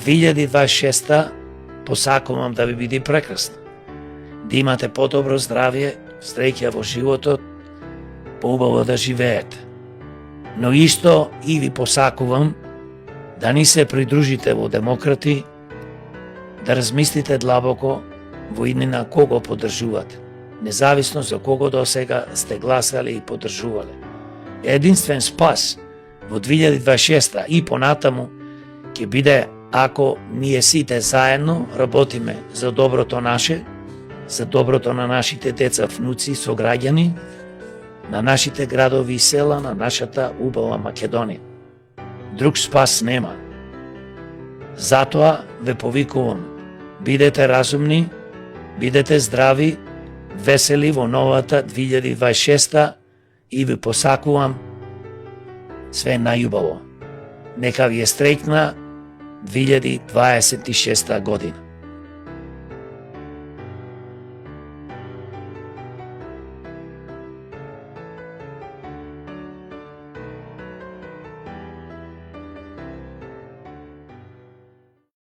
2026 посакувам да ви биде прекрасна. Да имате подобро здравје, среќа во животот, поубаво да живеете. Но исто и ви посакувам да ни се придружите во Демократи, да размислите длабоко во иднина кого поддржувате, независно за кого до сега сте гласали и поддржувале. Единствен спас во 2026 и понатаму ќе биде ако ние сите заедно работиме за доброто наше, за доброто на нашите деца, внуци, сограѓани, на нашите градови и села, на нашата убава Македонија. Друг спас нема. Затоа ве повикувам, бидете разумни, бидете здрави, весели во новата 2026 и ви посакувам све најубаво. Нека ви е среќна 2026 година.